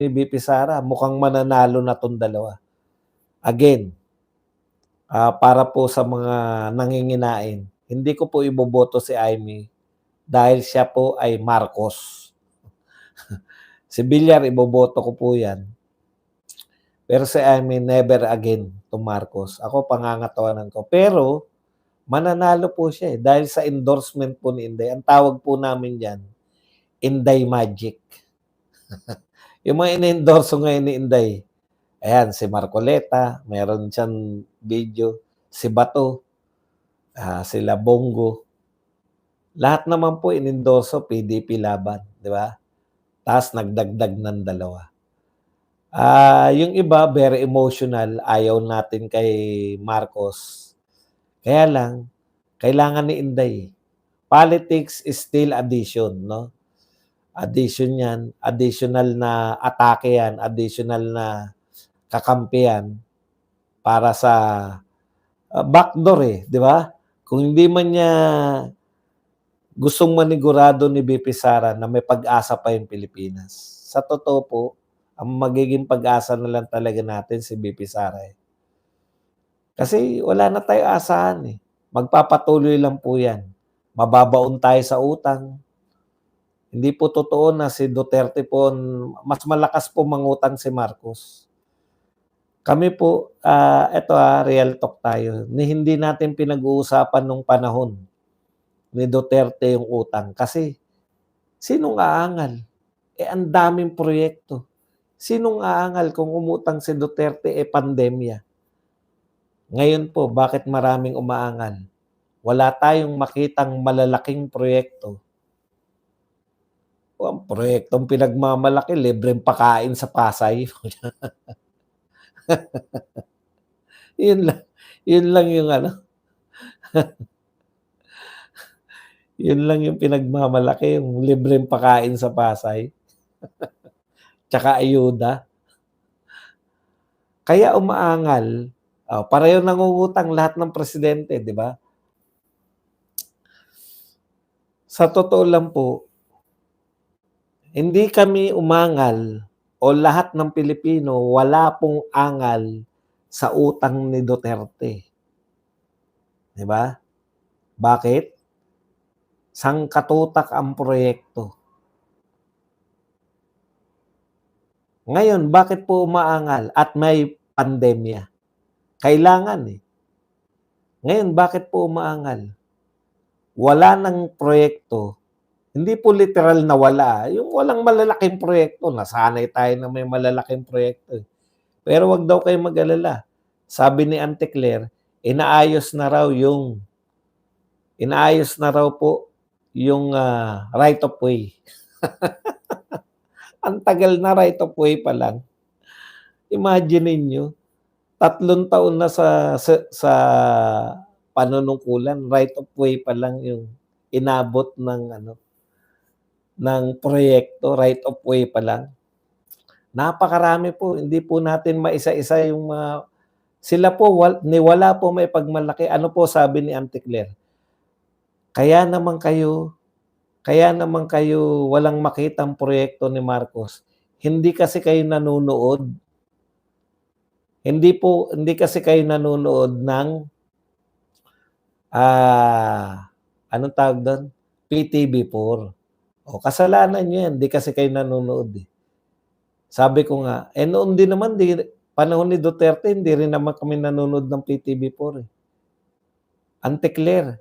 ni VP Sara, mukhang mananalo na 'tong dalawa. Again, para po sa mga nanginginain, hindi ko po iboboto si Amy dahil siya po ay Marcos. Si Villar iboboto ko po 'yan. Pero si Amy, never again to Marcos. Ako pangangatawanan ko. Pero mananalo po siya, dahil sa endorsement po ni Inday. Ang tawag po namin diyan, Inday Magic. Yung mga ini-endorso ngayon ni Inday, ayan, si Marcoleta, meron siyang video, si Bato, sila Bongo. Lahat naman po inendorso PDP laban, di ba? Tapos nagdagdag ng dalawa. Yung iba, very emotional, ayaw natin kay Marcos. Kaya lang, kailangan ni Inday. Politics is still addition, no? Addition yan, additional na atake yan, additional na kakampihan para sa backdoor di ba? Kung hindi man niya gustong manigurado ni VP Sara na may pag-asa pa yung Pilipinas. Sa totoo po, ang magiging pag-asa na lang talaga natin si VP Sara. Kasi wala na tayo asahan Magpapatuloy lang po yan. Mababaon tayo sa utang. Hindi po totoo na si Duterte po, mas malakas po mangutang si Marcos. Kami po, real talk tayo, hindi natin pinag-uusapan nung panahon ni Duterte yung utang. Kasi, sinong aangal? Ang daming proyekto. Sinong aangal kung umutang si Duterte pandemya? Ngayon po, bakit maraming umaangal? Wala tayong makitang malalaking proyekto. Ang proyektong pinagmamalaki, libreng pakain sa Pasay. Yun lang yung yun lang yung pinagmamalaki, yung libreng pakain sa Pasay. Tsaka ayuda. Kaya umaangal, pareho nangungutang lahat ng presidente, di ba? Sa totoo lang po, hindi kami umangal o lahat ng Pilipino wala pong angal sa utang ni Duterte. Di ba? Bakit? Sangkatutak ang proyekto. Ngayon, bakit po umaangal at may pandemya? Kailangan Ngayon, bakit po umaangal? Wala ng proyekto. Hindi po literal na wala. Yung walang malalaking proyekto. Nasanay tayo na may malalaking proyekto. Pero wag daw kayo mag-alala. Sabi ni Auntie Claire, inaayos na raw po yung right of way. Ang tagal na right of way pa lang. Imagine niyo, 3 taon na sa panunungkulan, right of way pa lang yung inabot ng proyekto, right of way pa lang. Napakarami po, hindi po natin maisa-isa yung sila po, wala po may pagmalaki. Ano po sabi ni Auntie Claire? Kaya naman kayo walang makitang proyekto ni Marcos. Hindi kasi kayo nanonood. Hindi kasi kayo nanonood ng anong tawag doon? PTV4. Kasalanan niyo yan. Hindi kasi kayo nanonood Sabi ko nga, noon din naman, panahon ni Duterte, hindi rin naman kami nanonood ng PTV4 Auntie Claire,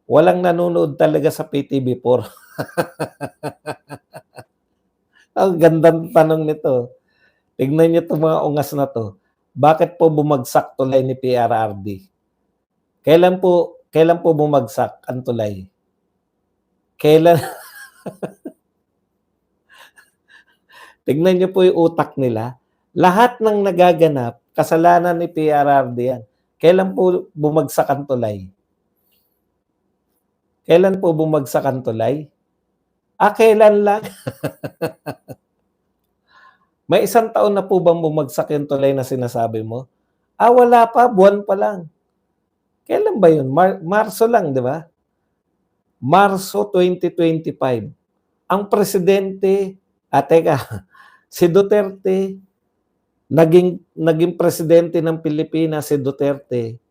walang nanonood talaga sa PTV4. Ang gandang tanong nito. Tignan niyo itong mga ungas na to. Bakit po bumagsak tulay ni PRRD? Kailan po bumagsak ang tulay? Kailan? Tignan niyo po yung utak nila. Lahat ng nagaganap, kasalanan ni PRRD yan. Kailan po bumagsak ang tulay? Kailan po bumagsak ang tulay? Kailan lang? May 1 taon na po bang bumagsak yung tulay na sinasabi mo? Wala pa, buwan pa lang. Kailan ba yun? Marso lang, di ba? Marso 2025. Ang presidente, teka, Si Duterte, naging presidente ng Pilipinas si Duterte,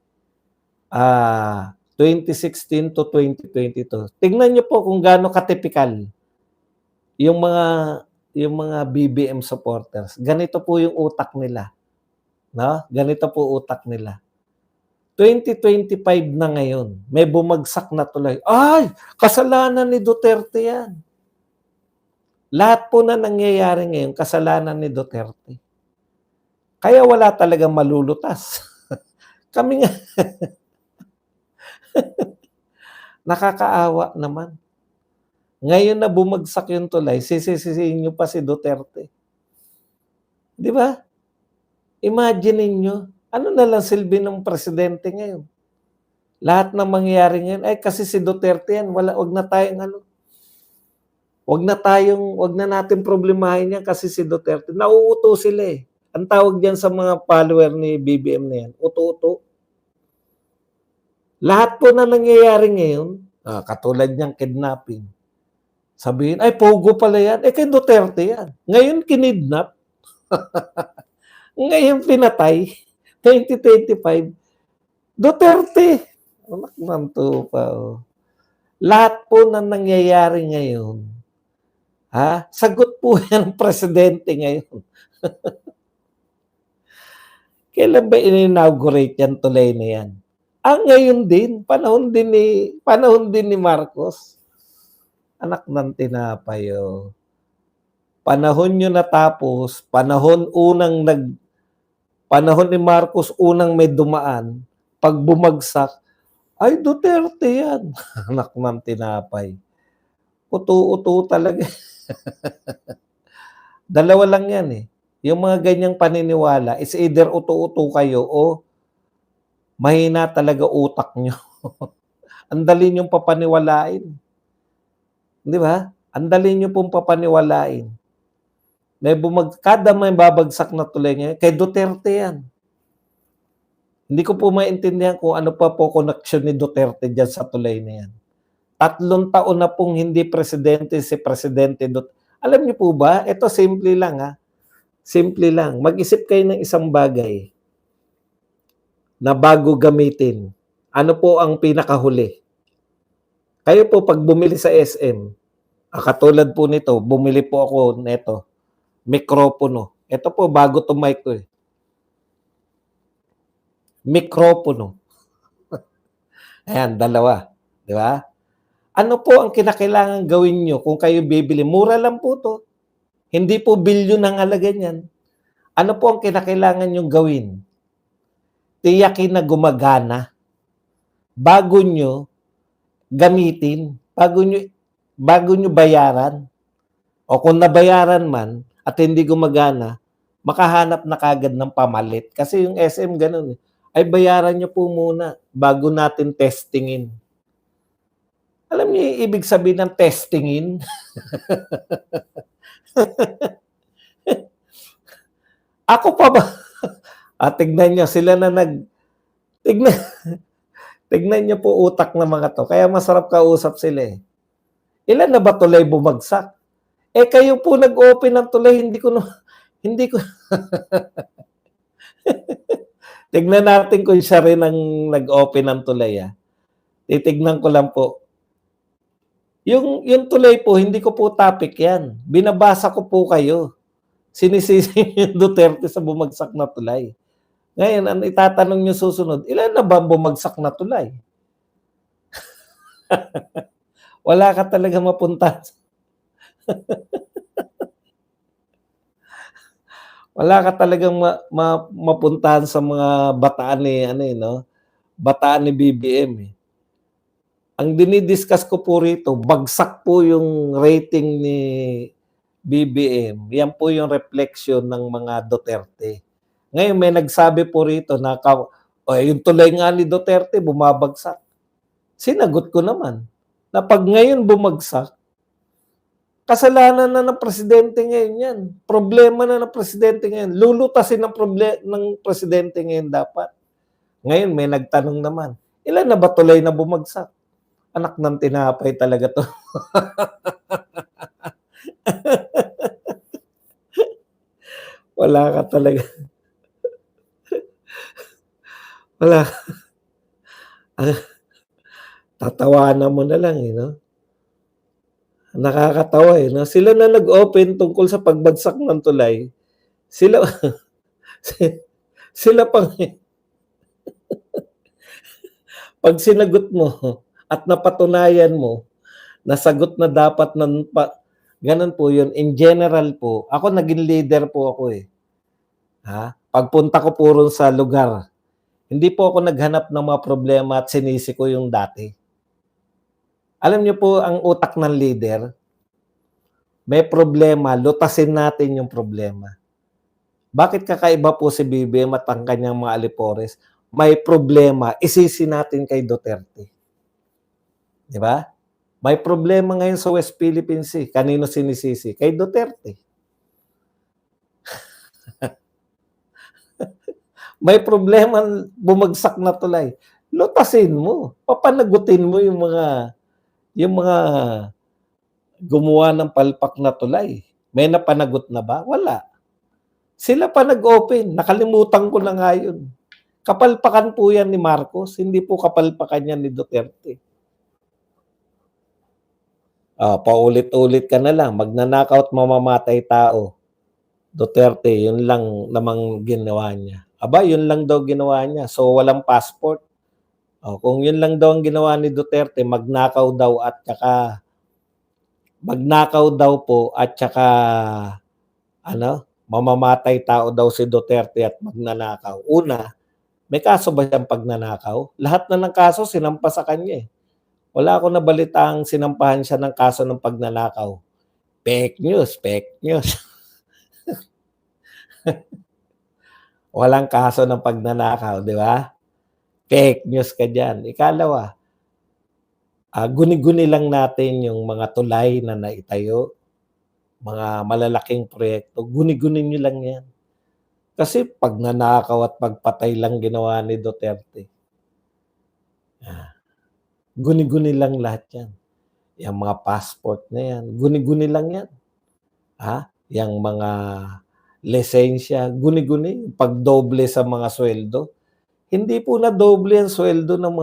2016 to 2022. Tingnan niyo po kung gaano katipikal yung mga BBM supporters. Ganito po yung utak nila, no? Ganito po utak nila. 2025 na ngayon, may bumagsak na tuloy. Ay, kasalanan ni Duterte yan. Lahat po na nangyayari ngayon, kasalanan ni Duterte. Kaya wala talagang malulutas. Kami nga, nakakaawa naman. Ngayon na bumagsak yung tulay, sisisihin nyo pa si Duterte. Di ba? Imagine niyo, ano na lang silbi ng presidente ngayon? Lahat ng mangyayari ngayon, ay kasi si Duterte yan, wag na tayong wag na natin problemahin yan kasi si Duterte. Nauuto sila eh. Ang tawag diyan sa mga follower ni BBM na yan, uto-uto. Lahat po na nangyayari ngayon, katulad niyang kidnapping, sabihin, ay pogo pala yan. Eh kay Duterte yan. Ngayon kinidnap. Ngayon pinatay. 2025. Duterte. Anak ng tupa. Oh. Lahat po na nangyayari ngayon, sagot po yan ng presidente ngayon. Kailan ba in-inaugurate yan tulay na yan? Ngayon din, panahon din ni Marcos. Anak ng tinapay. Oh. Panahon nyo natapos, panahon ni Marcos unang may dumaan, pag bumagsak, ay Duterte yan. Anak ng tinapay. Uto-uto talaga. Dalawa lang yan eh. Yung mga ganyang paniniwala, is either uto-uto kayo o mahina talaga utak nyo. Ang dali nyong papaniwalain. Di ba? Ang dali nyo pong papaniwalain. Kada may babagsak na tulay ngayon, kay Duterte yan. Hindi ko po maintindihan kung ano pa po connection ni Duterte dyan sa tulay na yan. 3 taon na pong hindi presidente si Presidente Duterte. Alam niyo po ba, ito simple lang Simple lang. Mag-isip kayo ng isang bagay na bago gamitin. Ano po ang pinakahuli? Kayo po pag bumili sa SM, katulad po nito, bumili po ako nito, mikropono. Ito po, bago to mic ko eh. Mikropono. Ayan, 2. Di ba? Ano po ang kinakailangan gawin nyo kung kayo bibili? Mura lang po to. Hindi po bilyon ang halaga niyan. Ano po ang kinakailangan nyo gawin? Tiyakin na gumagana. Bago nyo gamitin. Bago nyo bayaran. O kung nabayaran man at hindi gumagana, makahanap na kagad ng pamalit. Kasi yung SM ganun eh. Ay bayaran nyo po muna bago natin testingin. Alam niyo yung ibig sabihin ng testingin? Ako pa ba? Tignan niyo, sila na tignan niyo po utak ng mga to. Kaya masarap kausap sila eh. Ilan na ba tulay bumagsak? Kayo po nag-open ng tulay, hindi ko tignan natin kung siya rin ang nag-open ng tulay. Titignan ko lang po. Yung tulay po, hindi ko po topic yan. Binabasa ko po kayo. Sinisisi yung Duterte sa bumagsak na tulay. Ngayon, ang itatanong nyo susunod, ilan na ba bumagsak na tulay? Wala ka talaga mapunta. Wala ka talagang mapuntahan sa mga bataan bataan ni BBM eh. Ang dinidiscuss ko po rito, bagsak po yung rating ni BBM. Yan po yung reflection ng mga Duterte. Ngayon may nagsabi po rito na yung tulay nga ni Duterte bumabagsak. Sinagot ko naman na pag ngayon bumagsak, kasalanan na ng presidente ngayon yan. Problema na ng presidente ngayon. Lulutasin ng presidente ngayon dapat. Ngayon may nagtanong naman, ilan na ba tulay na bumagsak? Anak ng tinapay talaga to. Wala ka talaga. Wala. Tatawanan mo na lang, eh, 'no? Nakakatawa, eh, 'no? Sila na nag-open tungkol sa pagbagsak ng tulay. Sila sila pa nga, eh. 'Pag sinagot mo at napatunayan mo, nasagot na dapat ng gano'n po 'yun. In general po, ako naging leader po ako, eh, pagpunta ko po ro'n sa lugar, hindi po ako naghanap ng mga problema at sinisi ko yung dati. Alam niyo po ang utak ng leader, may problema, lutasin natin yung problema. Bakit kakaiba po si BBM at ang kanyang mga alipores? May problema, isisi natin kay Duterte. 'Di ba? May problema ngayon sa West Philippine Sea, kanino sinisisi? Kay Duterte. May problema, bumagsak na tulay, lutasin mo, papanagutin mo yung mga gumawa ng palpak na tulay. May napanagot na ba? Wala. Sila pa nag-open, nakalimutan ko na nga yun. Kapalpakan po yan ni Marcos, hindi po kapalpakan yan ni Duterte. Paulit-ulit ka na lang, magnanakaw at mamamatay tao. Duterte, yun lang namang ginawa niya. Aba, yun lang daw ginawa niya. So, walang passport. Kung yun lang daw ang ginawa ni Duterte, magnakaw daw po at saka mamamatay tao daw si Duterte at magnanakaw. Una, may kaso ba siyang pagnanakaw? Lahat na ng kaso sinampa sa kanya, eh. Wala akong nabalitaang sinampahan siya ng kaso ng pagnanakaw. Fake news, fake news. Walang kaso ng pagnanakaw, di ba? Fake news ka dyan. Ikalawa, guni-guni lang natin yung mga tulay na naitayo, mga malalaking proyekto, guni-guni nyo lang yan. Kasi pagnanakaw at pagpatay lang ginawa ni Duterte. Guni-guni lang lahat yan. Yung mga passport na yan, guni-guni lang yan. Yung mga lisensya, guni-guni, pagdoble sa mga sweldo. Hindi po na doble ang sweldo ng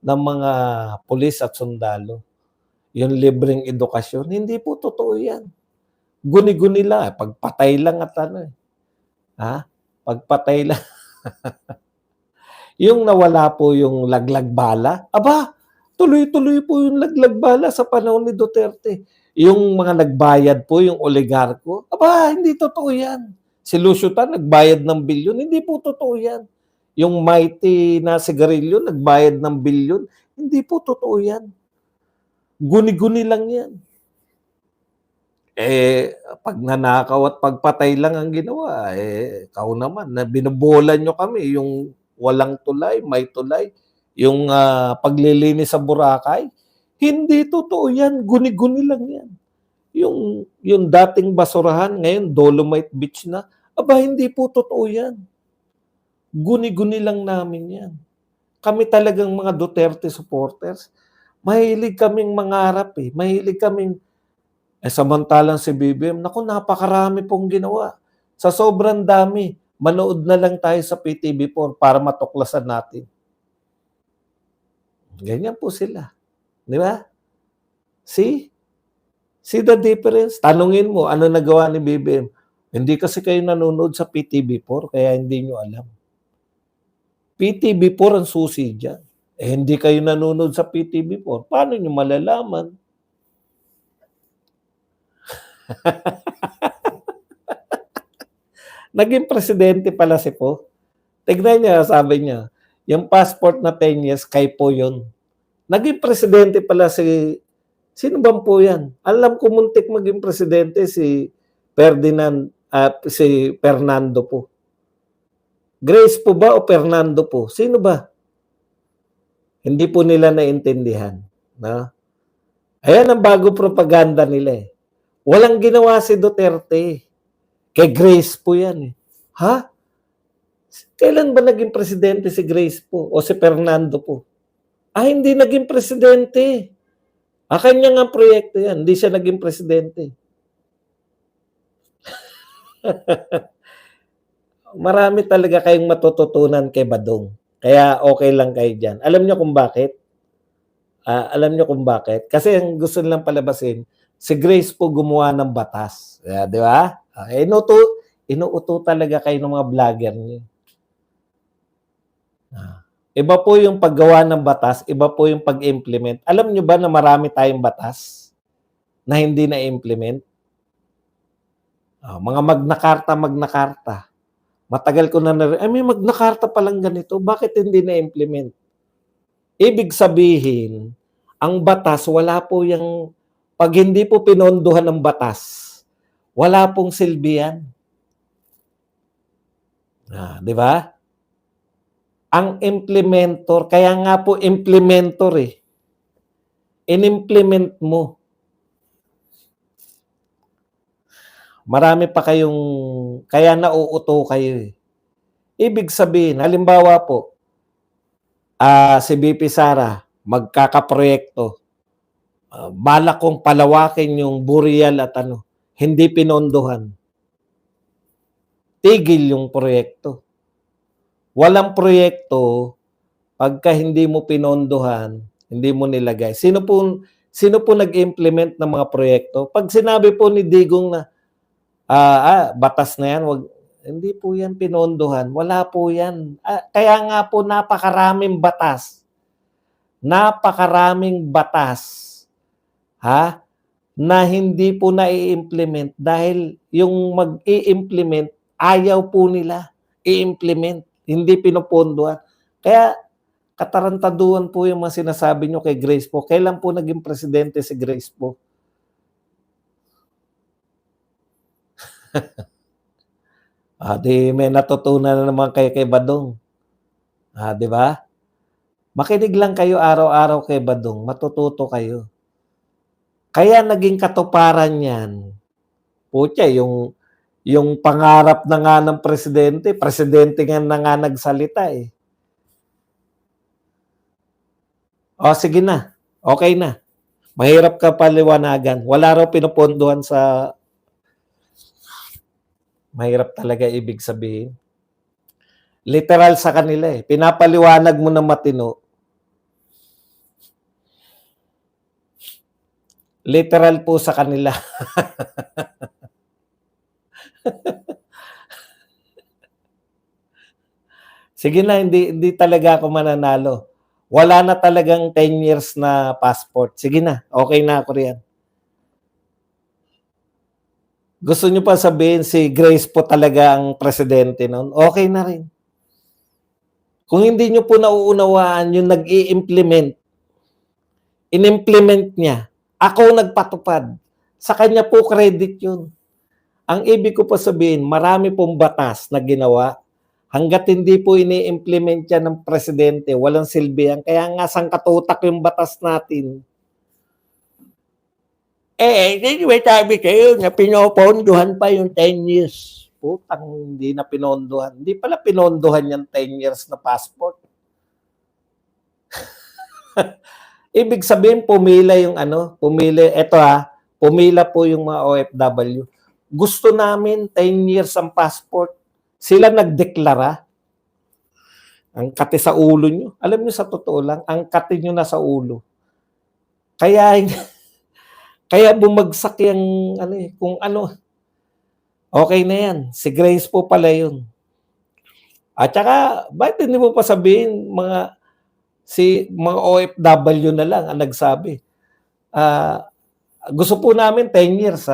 mga pulis at sundalo. Yung libreng edukasyon, hindi po totoo yan. Guni-guni lang, pagpatay lang at pagpatay lang. Yung nawala po yung laglag bala, aba, tuloy-tuloy po yung laglag bala sa panahon ni Duterte. Yung mga nagbayad po, yung oligarko, aba, hindi totoo yan. Si Lucio Tan, nagbayad ng bilyon, hindi po totoo yan. Yung mighty na sigarilyo, nagbayad ng bilyon, hindi po totoo yan. Guni-guni lang yan. Pag nanakaw at pagpatay lang ang ginawa, ikaw naman, na binubola nyo kami, yung walang tulay, may tulay, yung paglilinis sa Boracay, hindi totoo yan, guni-guni lang yan. Yung dating basurahan, ngayon Dolomite Beach na, aba hindi po totoo yan. Guni-guni lang namin yan. Kami talagang mga Duterte supporters, mahilig kaming mangarap, mahilig kaming samantalang si BBM, naku, napakarami pong ginawa. Sa sobrang dami, manood na lang tayo sa PTV4 para matuklasan natin. Ganyan po sila. Di ba? See the difference? Tanungin mo, ano nagawa ni BBM? Hindi kasi kayo nanonood sa PTV4, kaya hindi nyo alam. PTV4 ang susi dyan. Hindi kayo nanonood sa PTV4, paano nyo malalaman? Naging presidente pala si Po. Tignan niya, sabi niya, yung passport na 10 years, kay Po yun. Naging presidente pala sino bang Po yan? Alam ko muntik maging presidente si Fernando Po. Grace po ba o Fernando Po? Sino ba? Hindi po nila naintindihan. No? Ayan ang bago propaganda nila eh. Walang ginawa si Duterte. Kay Grace po yan eh. Ha? Kailan ba naging presidente si Grace po o si Fernando po? Hindi naging presidente. Kanya nga proyekto yan. Hindi siya naging presidente. marami talaga kayong matututunan kay Badong. Kaya okay lang kayo diyan. Alam niyo kung bakit? Alam niyo kung bakit? Kasi ang gusto nilang palabasin, si Grace po gumawa ng batas. 'Di ba? Inuuto talaga kayo ng mga vlogger niyo. Iba po yung paggawa ng batas, iba po yung pag-implement. Alam niyo ba na marami tayong batas na hindi na-implement? Mga Magna Carta. Matagal ko na ay may Magna Carta palang ganito, bakit hindi na-implement? Ibig sabihin, ang batas wala po yang 'pag hindi po pinondohan ng batas, wala pong silbi yan. 'Di ba? Ang implementor, kaya nga po implementor eh. In-implement mo. Marami pa kayong, kaya nauuto kayo eh. Ibig sabihin, halimbawa po, si VP Sara, magkakaproyekto. Balak kong palawakin yung Burial at hindi pinondohan. Tigil yung proyekto. Walang proyekto pagka hindi mo pinondohan, hindi mo nilagay. Sino po nag-implement ng mga proyekto? Pag sinabi po ni Digong na batas na yan, hindi po yan pinondohan. Wala po yan. Kaya nga po napakaraming batas. Napakaraming batas na hindi po na-i-implement dahil yung mag-i-implement, ayaw po nila i-implement. Hindi pinopondohan. Kaya katarantaduhan po yung mga sinasabi nyo kay Grace po. Kailan po naging presidente si Grace po? Di may natutunan na naman kayo kay Badong. Di ba? Makinig lang kayo araw-araw kay Badong, matututo kayo. Kaya naging katuparan yan. Putya, yung pangarap na nga ng presidente nga na nga nagsalita eh. Sige na. Okay na. Mahirap ka paliwanagan. Wala raw pinupondohan sa... Mahirap talaga ibig sabihin. Literal sa kanila eh. Pinapaliwanag mo na matino. Literal po sa kanila. Sige na, hindi talaga ako mananalo. Wala na talagang 10 years na passport. Sige na, okay na ako riyan. Gusto nyo pa sabihin si Grace po talaga ang presidente noon? Okay na rin. Kung hindi nyo po nauunawaan yung nag-i-implement, in-implement niya, ako nagpatupad. Sa kanya po credit yun. Ang ibig ko pa sabihin, marami pong batas na ginawa. Hanggat hindi po ini-implement yan ng presidente, walang silbi yan. Kaya nga sangkatutak yung batas natin. May sabi kayo na pinopondohan pa yung 10 years. Putang, hindi na pinondohan. Hindi pala pinondohan yung 10 years na passport. Ibig sabihin, pumila yung pumila po yung mga OFW. Gusto namin 10 years ang passport. Sila nagdeklara. Ang kati sa ulo nyo. Alam nyo sa totoo lang, ang kati nyo na sa ulo. Kaya bumagsak yung kung ano. Okay na yan. Si Grace po pala yun. At saka, bakit hindi mo pa sabihin mga OFW na lang ang nagsabi? Gusto po namin 10 years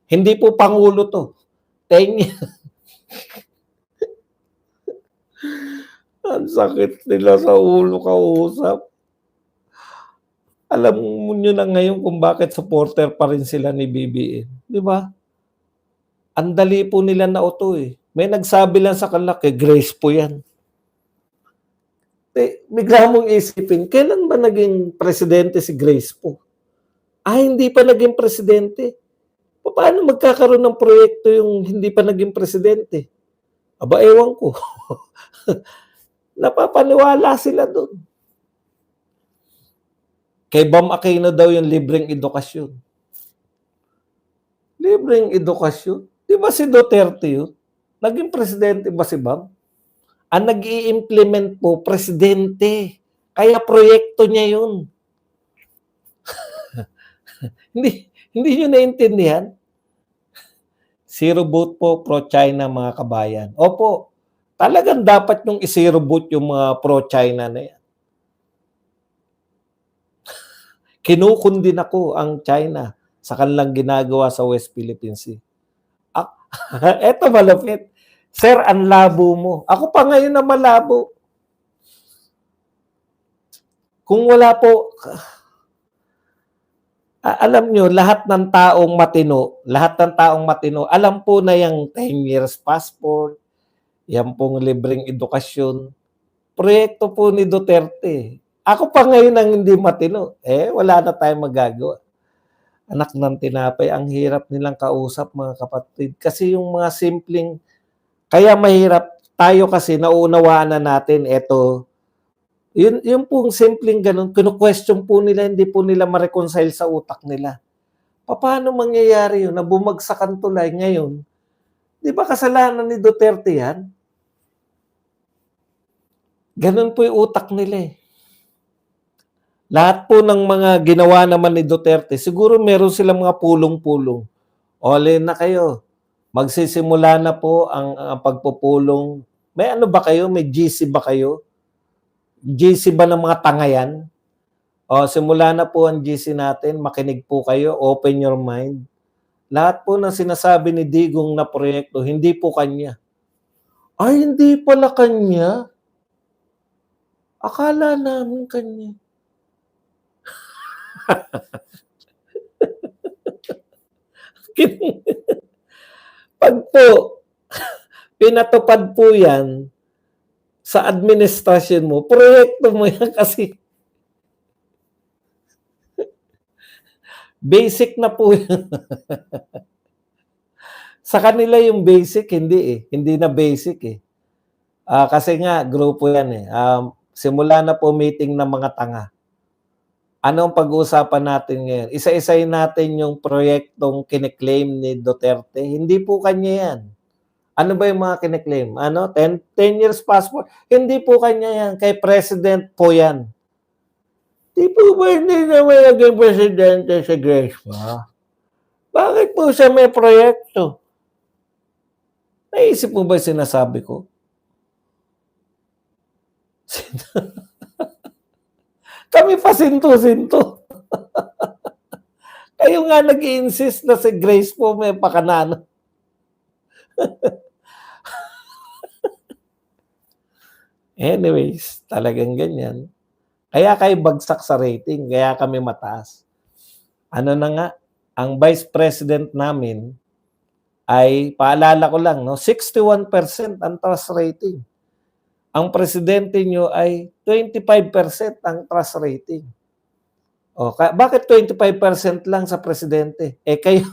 Hindi po Pangulo to. 10 years. Ang sakit nila sa ulo kausap. Alam mo na ngayon kung bakit supporter pa rin sila ni BBM. Di ba? Ang dali po nila nauto eh. May nagsabi lang sa kanila, kay Grace po yan. Bigla mong isipin, kailan ba naging presidente si Grace po? Hindi pa naging presidente. Paano magkakaroon ng proyekto yung hindi pa naging presidente? Ewan ko. Napapaniwala sila doon. Kay Bam Aquino daw yung libreng edukasyon. Libreng edukasyon? Di ba si Duterte yun? Naging presidente ba si Bam? Ang nag-i-implement po, presidente. Kaya proyekto niya yun. Hindi nyo naintindihan? Zero vote po pro-China mga kabayan. Opo, talagang dapat yung i-zero vote yung mga pro-China na yan. Kinukundin ako ang China sa kanilang ginagawa sa West Philippine Sea. Eto malapit. Sir, ang labo mo. Ako pa ngayon na malabo. Kung wala po, alam nyo, lahat ng taong matino, alam po na yung 10 years passport, yan pong libreng edukasyon, proyekto po ni Duterte. Ako pa ngayon ang hindi matino. Wala na tayong magagawa. Anak ng tinapay, ang hirap nilang kausap mga kapatid. Kasi yung mga simpleng, kaya mahirap tayo kasi nauunawaan na natin, yun pong simpleng ganun, kinu-question po nila, hindi po nila ma-reconcile sa utak nila. Paano mangyayari yun na bumagsak ang tulay ngayon? Di ba kasalanan ni Duterte yan? Ganun po yung utak nila eh. Lahat po ng mga ginawa naman ni Duterte, siguro meron silang mga pulong-pulong. All in na kayo. Magsisimula na po ang pagpupulong. May ano ba kayo? May GC ba kayo? GC ba ng mga tanga yan? Simula na po ang GC natin. Makinig po kayo. Open your mind. Lahat po ng sinasabi ni Digong na proyekto, hindi po kanya. Ay, hindi pala kanya. Akala namin kanya. Pag po, pinatupad po yan sa administrasyon mo, proyekto mo yan kasi basic na po yan. Sa kanila yung basic, hindi eh. Hindi na basic eh. Kasi nga, grupo yan eh. Simula na po meeting ng mga tanga. Anong pag-uusapan natin ngayon? Isa-isayin natin yung proyektong kiniklaim ni Duterte. Hindi po kanya yan. Ano ba yung mga kiniklaim? 10 years passport? Hindi po kanya yan. Kay President po yan. Di po ba hindi na may naging presidente si Grace pa? Bakit po siya may proyekto? Naisip mo ba sinasabi ko? Kami pa sinto-sinto. Kayo nga nag-i-insist na si Grace po may pakanano. Anyways, talagang ganyan. Kaya kayo bagsak sa rating, kaya kami mataas. Ano na nga, ang Vice President namin ay, paalala ko lang, 61% ang trust rating. Ang presidente nyo ay 25% ang trust rating. Bakit 25% lang sa presidente? Kayo.